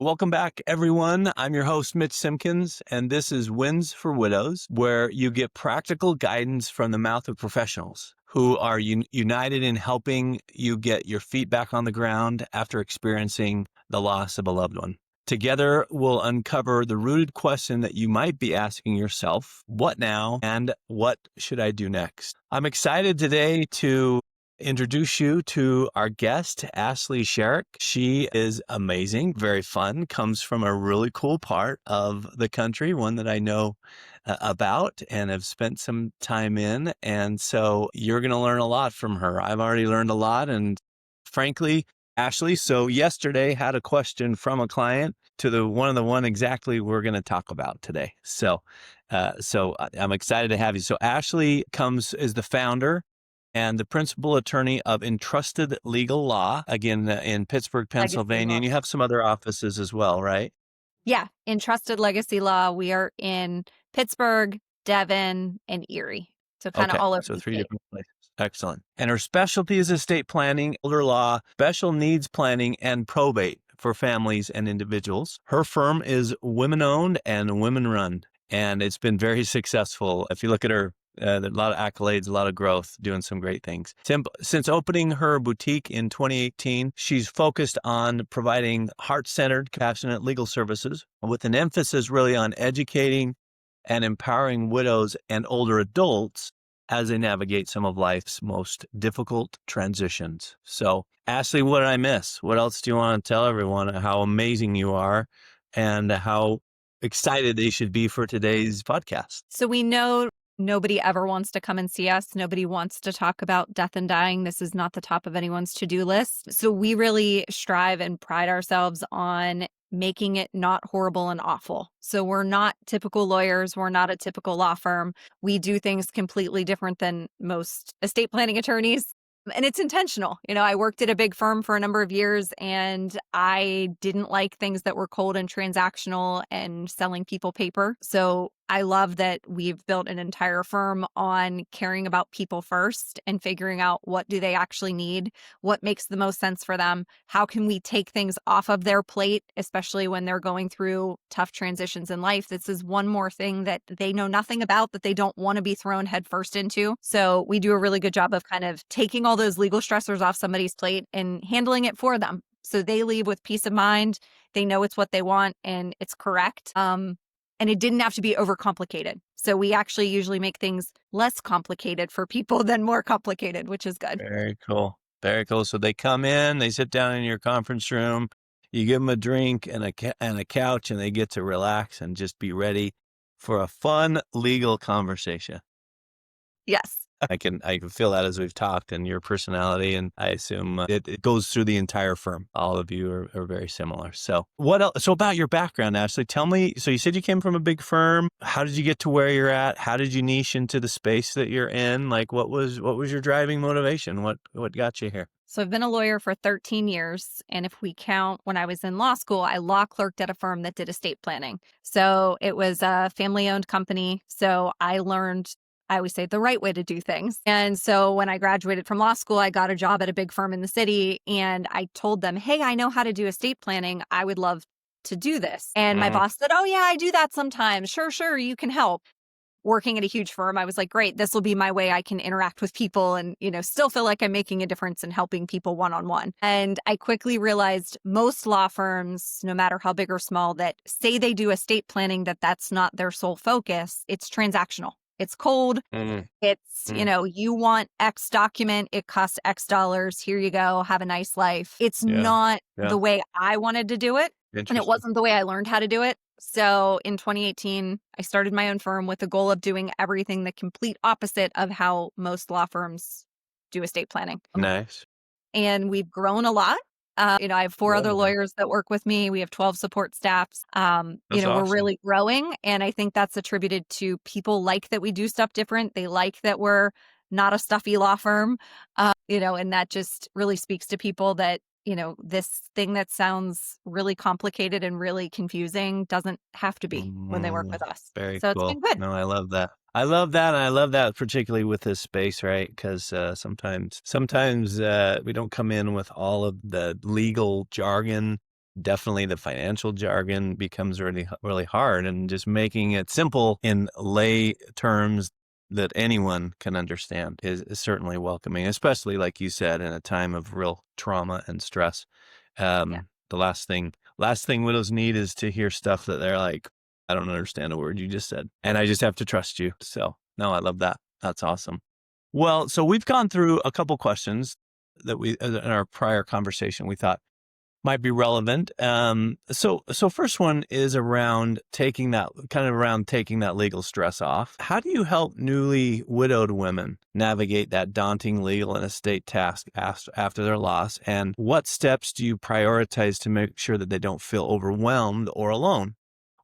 Welcome back, everyone. I'm your host, Mitch Simpkins, and this is Wins for Widows, where you get practical guidance from the mouth of professionals who are united in helping you get your feet back on the ground after experiencing the loss of a loved one. Together, we'll uncover the rooted question that you might be asking yourself: what now, and what should I do next? I'm excited today to introduce you to our guest, Ashley Sherrick. She is amazing, very fun, comes from a really cool part of the country, one that I know about and have spent some time in. And so you're going to learn a lot from her. I've already learned a lot. And frankly, Ashley, so yesterday had a question from a client to the one exactly we're going to talk about today. So I'm excited to have you. So Ashley is the founder and the principal attorney of Entrusted Legal Law, again, in Pittsburgh, Pennsylvania. And you have some other offices as well, right? Yeah, Entrusted Legacy Law. We are in Pittsburgh, Devon, and Erie. So kind of all over So the three state. different places. Excellent. And her specialty is estate planning, elder law, special needs planning, and probate for families and individuals. Her firm is women-owned and women-run, and it's been very successful. If you look at her, a lot of accolades, a lot of growth, doing some great things. Since opening her boutique in 2018, she's focused on providing heart-centered, compassionate legal services with an emphasis really on educating and empowering widows and older adults as they navigate some of life's most difficult transitions. So, Ashley, what did I miss? What else do you want to tell everyone how amazing you are and how excited they should be for today's podcast? So we know nobody ever wants to come and see us. Nobody wants to talk about death and dying. This is not the top of anyone's to-do list. So we really strive and pride ourselves on making it not horrible and awful. So we're not typical lawyers. We're not a typical law firm. We do things completely different than most estate planning attorneys. And it's intentional. I worked at a big firm for a number of years, and I didn't like things that were cold and transactional and selling people paper. So I love that we've built an entire firm on caring about people first and figuring out what do they actually need, what makes the most sense for them, how can we take things off of their plate, especially when they're going through tough transitions in life. This is one more thing that they know nothing about, that they don't want to be thrown headfirst into. So we do a really good job of kind of taking all those legal stressors off somebody's plate and handling it for them. So they leave with peace of mind. They know it's what they want and it's correct. And it didn't have to be overcomplicated. So we actually usually make things less complicated for people than more complicated, which is good. Very cool. Very cool. So they come in, they sit down in your conference room, you give them a drink and a couch, and they get to relax and just be ready for a fun legal conversation. Yes. I can feel that as we've talked, and your personality, and I assume it goes through the entire firm. All of you are very similar. So what else? So about your background, Ashley, tell me. So you said you came from a big firm. How did you get to where you're at? How did you niche into the space that you're in? Like, what was your driving motivation? What got you here? So I've been a lawyer for 13 years. And if we count when I was in law school, I law clerked at a firm that did estate planning. So it was a family-owned company. So I learned, I always say, the right way to do things. And so when I graduated from law school, I got a job at a big firm in the city. And I told them, hey, I know how to do estate planning. I would love to do this. And my boss said, oh, yeah, I do that sometimes. Sure, you can help. Working at a huge firm, I was like, great, this will be my way I can interact with people and, still feel like I'm making a difference and helping people one-on-one. And I quickly realized most law firms, no matter how big or small, that say they do estate planning, that's not their sole focus. It's transactional. It's cold. It's, you want X document. It costs X dollars. Here you go. Have a nice life. It's not the way I wanted to do it. And it wasn't the way I learned how to do it. So in 2018, I started my own firm with the goal of doing everything the complete opposite of how most law firms do estate planning. Nice. And we've grown a lot. I have 4 other lawyers that work with me. We have 12 support staffs. Awesome. We're really growing. And I think that's attributed to people like that we do stuff different. They like that we're not a stuffy law firm, and that just really speaks to people that, this thing that sounds really complicated and really confusing doesn't have to be when they work with us. Very so cool. It's been good. No, I love that. I love that. And I love that particularly with this space, right? Because sometimes we don't come in with all of the legal jargon definitely the financial jargon becomes really, really hard, and just making it simple in lay terms that anyone can understand is certainly welcoming, especially like you said, in a time of real trauma and stress. Yeah. The last thing widows need is to hear stuff that they're like, I don't understand a word you just said, and I just have to trust you. So no, I love that. That's awesome. Well, so we've gone through a couple questions that we, in our prior conversation, we thought might be relevant. So first one is around taking that legal stress off. How do you help newly widowed women navigate that daunting legal and estate task after their loss? And what steps do you prioritize to make sure that they don't feel overwhelmed or alone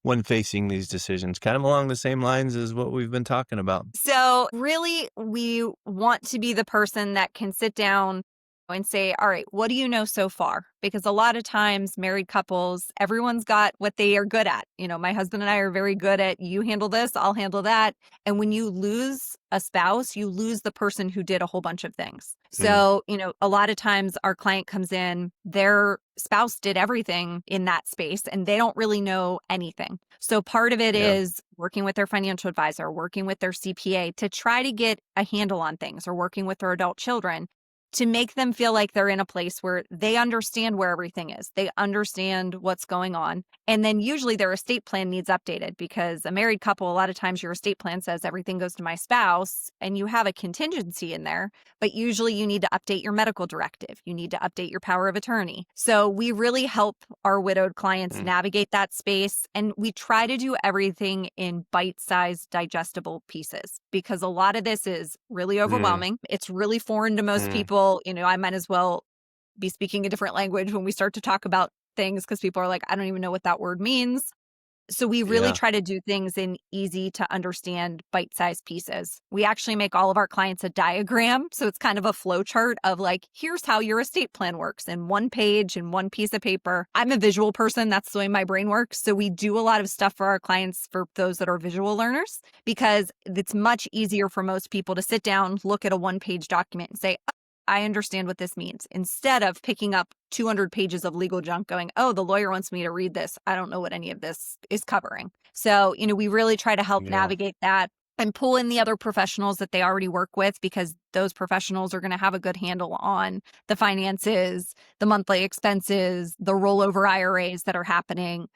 when facing these decisions? Kind of along the same lines as what we've been talking about. So, really, we want to be the person that can sit down and say, all right, what do you know so far? Because a lot of times, married couples, everyone's got what they are good at. My husband and I are very good at you handle this, I'll handle that. And when you lose a spouse, you lose the person who did a whole bunch of things. So, a lot of times our client comes in, their spouse did everything in that space and they don't really know anything. So part of it Yeah. is working with their financial advisor, working with their CPA to try to get a handle on things, or working with their adult children to make them feel like they're in a place where they understand where everything is. They understand what's going on. And then usually their estate plan needs updated, because a married couple, a lot of times your estate plan says everything goes to my spouse and you have a contingency in there, but usually you need to update your medical directive. You need to update your power of attorney. So we really help our widowed clients navigate that space. And we try to do everything in bite-sized, digestible pieces, because a lot of this is really overwhelming. It's really foreign to most people. I might as well be speaking a different language when we start to talk about things, because people are like, I don't even know what that word means. So we really Yeah. try to do things in easy to understand bite-sized pieces. We actually make all of our clients a diagram. So it's kind of a flow chart of like, here's how your estate plan works in one page and one piece of paper. I'm a visual person. That's the way my brain works. So we do a lot of stuff for our clients, for those that are visual learners, because it's much easier for most people to sit down, look at a one-page document and say, I understand what this means, instead of picking up 200 pages of legal junk going, oh, the lawyer wants me to read this. I don't know what any of this is covering. So, we really try to help Yeah. navigate that and pull in the other professionals that they already work with, because those professionals are going to have a good handle on the finances, the monthly expenses, the rollover IRAs that are happening,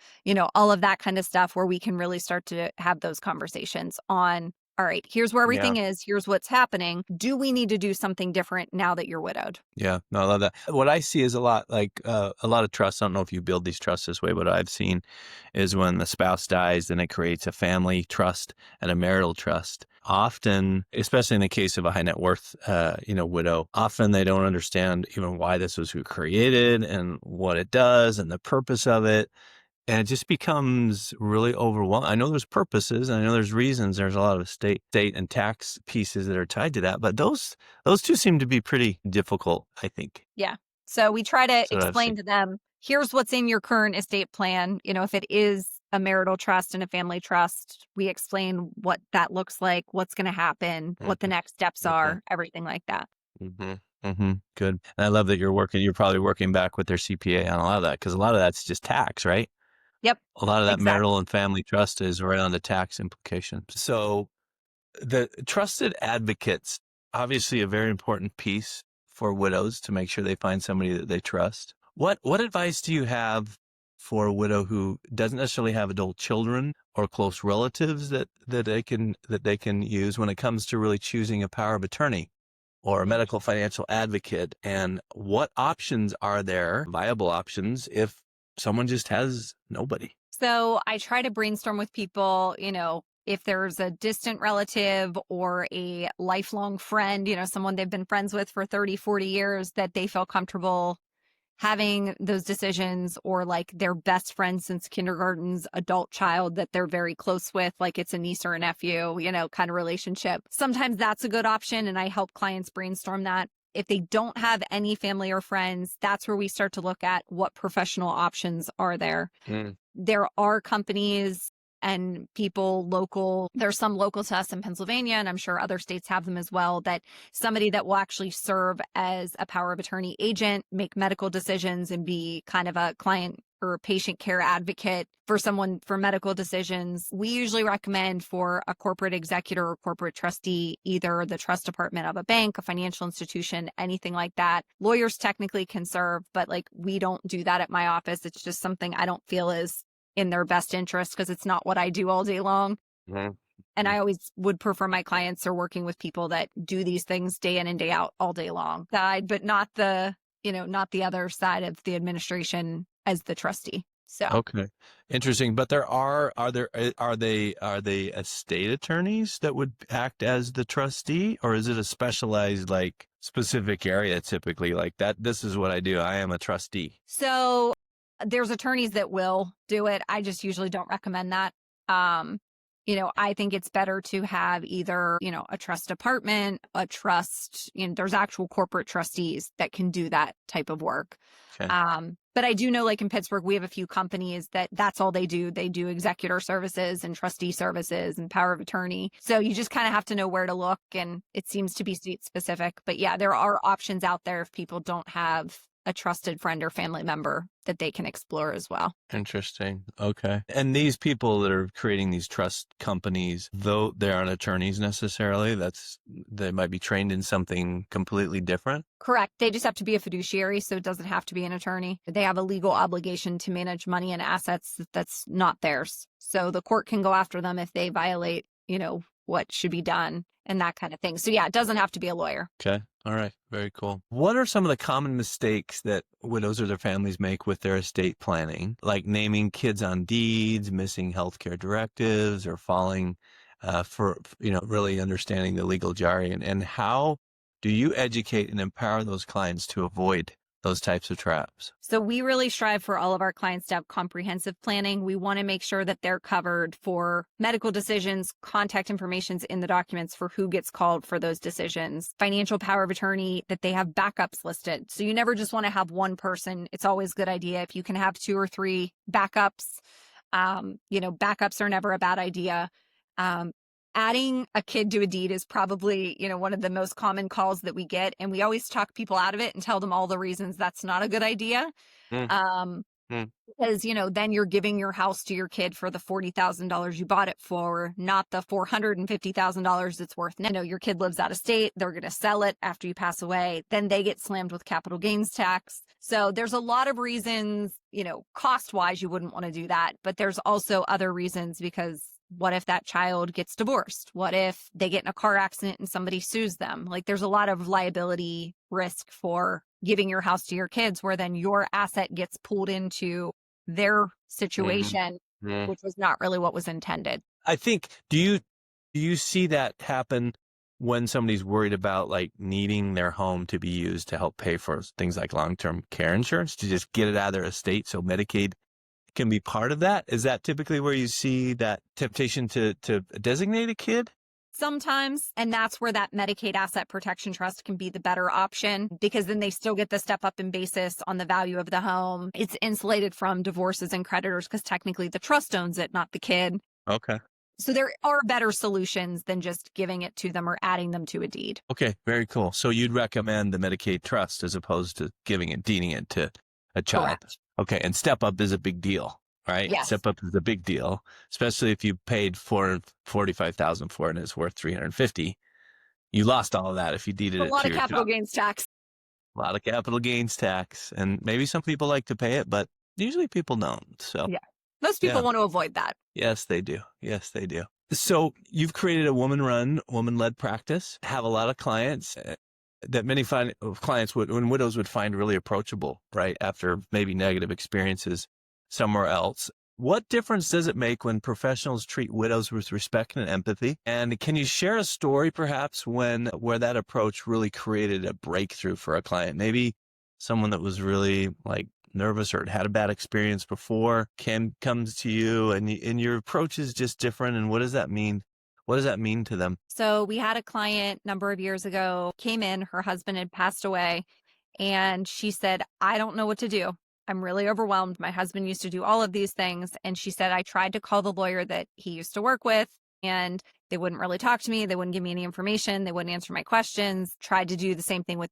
all of that kind of stuff, where we can really start to have those conversations on, all right, here's where Yeah. everything is. Here's what's happening. Do we need to do something different now that you're widowed? Yeah, no, I love that. What I see is a lot a lot of trusts. I don't know if you build these trusts this way, but what I've seen is when the spouse dies, then it creates a family trust and a marital trust. Often, especially in the case of a high net worth, widow, often they don't understand even why this was created and what it does and the purpose of it. And it just becomes really overwhelming. I know there's purposes, and I know there's reasons. There's a lot of state and tax pieces that are tied to that, but those two seem to be pretty difficult, I think. Yeah. So we try to That's what I've explain seen. to them, here's what's in your current estate plan. If it is a marital trust and a family trust, we explain what that looks like, what's going to happen, what the Mm-hmm. next steps Mm-hmm. are, everything like that. Mm-hmm. Mm-hmm. Good. And I love that you're probably working back with their CPA on a lot of that, because a lot of that's just tax, right? Yep. A lot of that marital Exactly. and family trust is right on the tax implications. So the trusted advocates, obviously a very important piece for widows to make sure they find somebody that they trust. What advice do you have for a widow who doesn't necessarily have adult children or close relatives that they can use when it comes to really choosing a power of attorney or a medical financial advocate? And what options are there, viable options, if someone just has nobody? So I try to brainstorm with people, if there's a distant relative or a lifelong friend, someone they've been friends with for 30, 40 years, that they feel comfortable having those decisions, or like their best friend since kindergarten's adult child that they're very close with, like it's a niece or a nephew, kind of relationship. Sometimes that's a good option, and I help clients brainstorm that. If they don't have any family or friends, that's where we start to look at what professional options are there. Mm. There are companies and people local. There's some local to us in Pennsylvania, and I'm sure other states have them as well, that somebody that will actually serve as a power of attorney agent, make medical decisions, and be kind of a client or a patient care advocate for someone for medical decisions. We usually recommend for a corporate executor or corporate trustee, either the trust department of a bank, a financial institution, anything like that. Lawyers technically can serve, but like we don't do that at my office. It's just something I don't feel is in their best interest because it's not what I do all day long. Mhm. And I always would prefer my clients are working with people that do these things day in and day out all day long. But not not the other side of the administration as the trustee. So Okay. Interesting. But are they estate attorneys that would act as the trustee, or is it a specialized, like, specific area typically like that? This is what I do. I am a trustee. So there's attorneys that will do it. I just usually don't recommend that. Um, I think it's better to have either, a trust department, a trust, there's actual corporate trustees that can do that type of work. Okay. But I do know, like in Pittsburgh, we have a few companies that's all they do. They do executor services and trustee services and power of attorney. So you just kind of have to know where to look, and it seems to be state specific. But yeah, there are options out there if people don't have a trusted friend or family member that they can explore as well. Interesting. Okay. And these people that are creating these trust companies, though they aren't attorneys necessarily, they might be trained in something completely different. Correct. They just have to be a fiduciary, so it doesn't have to be an attorney. They have a legal obligation to manage money and assets that's not theirs. So the court can go after them if they violate, what should be done and that kind of thing. So yeah, it doesn't have to be a lawyer. Okay. All right. Very cool. What are some of the common mistakes that widows or their families make with their estate planning, like naming kids on deeds, missing healthcare directives, or falling for, really understanding the legal jargon? And how do you educate and empower those clients to avoid those types of traps? So we really strive for all of our clients to have comprehensive planning. We want to make sure that they're covered for medical decisions, contact information's in the documents for who gets called for those decisions, financial power of attorney, that they have backups listed. So you never just want to have one person. It's always a good idea if you can have 2 or 3 backups. Backups are never a bad idea. Adding a kid to a deed is probably, one of the most common calls that we get. And we always talk people out of it and tell them all the reasons that's not a good idea. Mm, Um, mm, because, then you're giving your house to your kid for the $40,000 you bought it for, not the $450,000 it's worth. Now, your kid lives out of state. They're going to sell it after you pass away. Then they get slammed with capital gains tax. So there's a lot of reasons, cost wise, you wouldn't want to do that. But there's also other reasons, because what if that child gets divorced? What if they get in a car accident and somebody sues them? Like, there's a lot of liability risk for giving your house to your kids, where then your asset gets pulled into their situation, mm. which was not really what was intended. I think, do you see that happen when somebody's worried about, like, needing their home to be used to help pay for things like long-term care insurance, to just get it out of their estate so Medicaid can be part of that? Is that typically where you see that temptation to designate a kid? Sometimes, and that's where that Medicaid Asset Protection Trust can be the better option, because then they still get the step up in basis on the value of the home. It's insulated from divorces and creditors because technically the trust owns it, not the kid. Okay. So there are better solutions than just giving it to them or adding them to a deed. Okay, very cool. So you'd recommend the Medicaid trust as opposed to deeding it to a child. Correct. Okay, and step up is a big deal, right? Yes. Step up is a big deal, especially if you paid $445,000 for it and it's worth $350,000. You lost all of that if you deeded it to your A lot of capital child. gains tax. A lot of capital gains tax, and maybe some people like to pay it, but usually people don't. So Yeah. Most people want to avoid that. yes, they do. Yes, they do. So you've created a woman-run, woman-led practice, have a lot of clients that many clients widows would find really approachable, right? After maybe negative experiences somewhere else. What difference does it make when professionals treat widows with respect and empathy? And can you share a story perhaps where that approach really created a breakthrough for a client? Maybe someone that was really, like, nervous or had a bad experience before comes to you and your approach is just different. And what does that mean? What does that mean to them? So we had a client a number of years ago, came in, her husband had passed away, and she said, I don't know what to do. I'm really overwhelmed. My husband used to do all of these things. And she said, I tried to call the lawyer that he used to work with, and they wouldn't really talk to me. They wouldn't give me any information. They wouldn't answer my questions. Tried to do the same thing with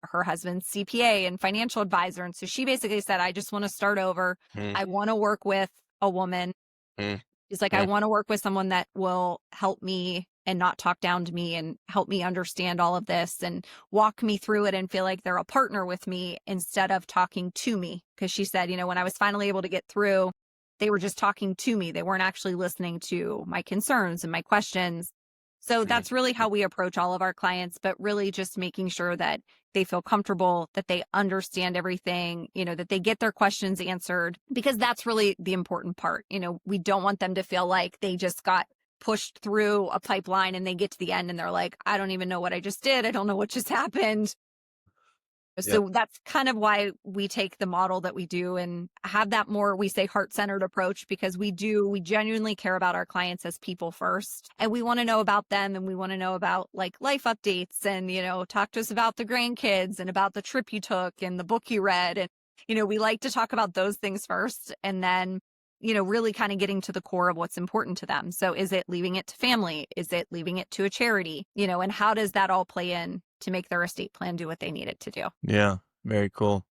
her husband's CPA and financial advisor. And so she basically said, I just want to start over. Mm, I want to work with a woman. mm, She's like, I mm. want to work with someone that will help me and not talk down to me and help me understand all of this and walk me through it and feel like they're a partner with me instead of talking to me. Because she said, when I was finally able to get through, they were just talking to me. They weren't actually listening to my concerns and my questions. So Mm. that's really how we approach all of our clients, but really just making sure that they feel comfortable, that they understand everything, that they get their questions answered, because that's really the important part. We don't want them to feel like they just got pushed through a pipeline and they get to the end and they're like, I don't even know what I just did. I don't know what just happened. Yep. So that's kind of why we take the model that we do and have that more, we say, heart-centered approach, because we genuinely care about our clients as people first. And we want to know about them, and we want to know about like life updates and, talk to us about the grandkids and about the trip you took and the book you read. And, we like to talk about those things first, and then, really kind of getting to the core of what's important to them. So is it leaving it to family? Is it leaving it to a charity? And how does that all play in to make their estate plan do what they need it to do? Yeah. Very cool.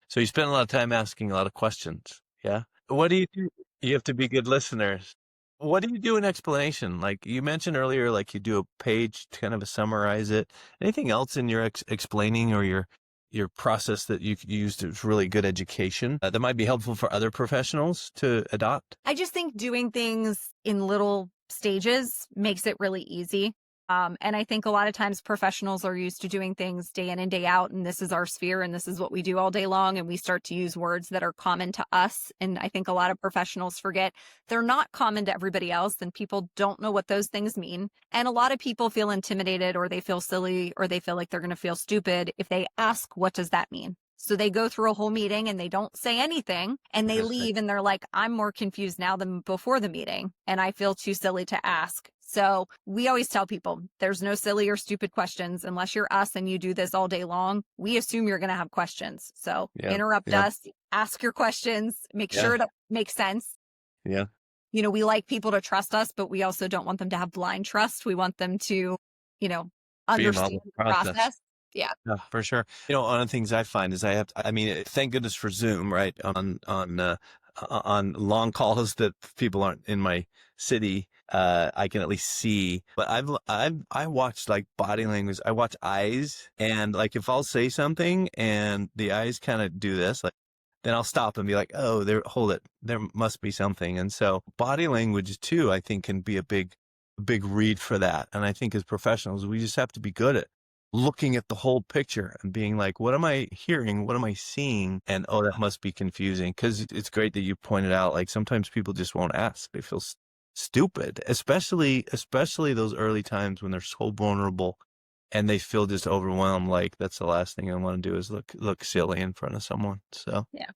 So you spend a lot of time asking a lot of questions. Yeah. What do you do? You have to be good listeners. What do you do in explanation? Like you mentioned earlier, like you do a page to kind of summarize it. Anything else in your explaining or your process that you used is really good education that might be helpful for other professionals to adopt? I just think doing things in little stages makes it really easy. And I think a lot of times professionals are used to doing things day in and day out, and this is our sphere and this is what we do all day long. And we start to use words that are common to us. And I think a lot of professionals forget they're not common to everybody else, and people don't know what those things mean. And a lot of people feel intimidated, or they feel silly, or they feel like they're going to feel stupid if they ask, what does that mean? So they go through a whole meeting and they don't say anything, and they Interesting. leave and they're like, I'm more confused now than before the meeting, and I feel too silly to ask. So we always tell people there's no silly or stupid questions unless you're us and you do this all day long. We assume you're going to have questions. So Yeah. interrupt Yeah. us, ask your questions, make Yeah. sure it makes sense. Yeah. We like people to trust us, but we also don't want them to have blind trust. We want them to, Be a understand model the process. process. Yeah. Yeah, for sure. One of the things I find is I mean, thank goodness for Zoom, right? On long calls that people aren't in my city, I can at least see. But I watched like body language. I watch eyes, and like if I'll say something and the eyes kind of do this, like then I'll stop and be like, oh, hold it. There must be something. And so body language too, I think can be a big read for that. And I think as professionals, we just have to be good at looking at the whole picture and being like, what am I hearing? What am I seeing? And, oh, that must be confusing. Because it's great that you pointed out, like, sometimes people just won't ask. They feel stupid, especially those early times when they're so vulnerable and they feel just overwhelmed. Like, that's the last thing I want to do is look silly in front of someone. So, Yeah.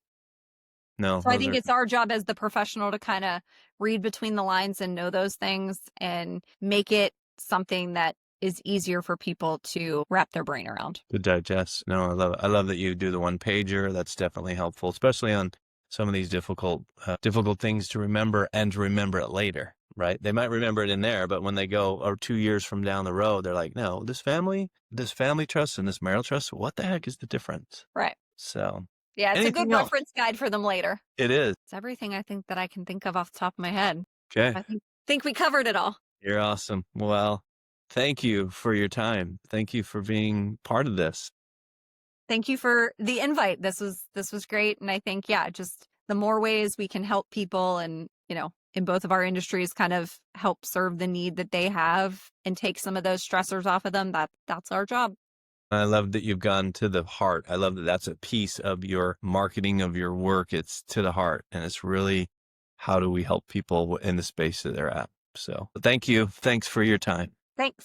no, So I those think are it's our job as the professional to kind of read between the lines and know those things and make it something that is easier for people to wrap their brain around. to digest. No, I love it. I love that you do the one pager. That's definitely helpful, especially on some of these difficult things to remember and to remember it later, right? They might remember it in there, but when they go or 2 years from down the road, they're like, no, this family trust and this marital trust, what the heck is the difference? Right. So Yeah, it's a good anything else? reference guide for them later. It is. It's everything I think that I can think of off the top of my head. Okay. I think we covered it all. You're awesome. Well, thank you for your time. Thank you for being part of this. Thank you for the invite. This was great. And I think, yeah, just the more ways we can help people and, in both of our industries kind of help serve the need that they have and take some of those stressors off of them, that's our job. I love that you've gone to the heart. I love that that's a piece of your marketing of your work. It's to the heart, and it's really how do we help people in the space that they're at. So thank you. Thanks for your time. Thanks.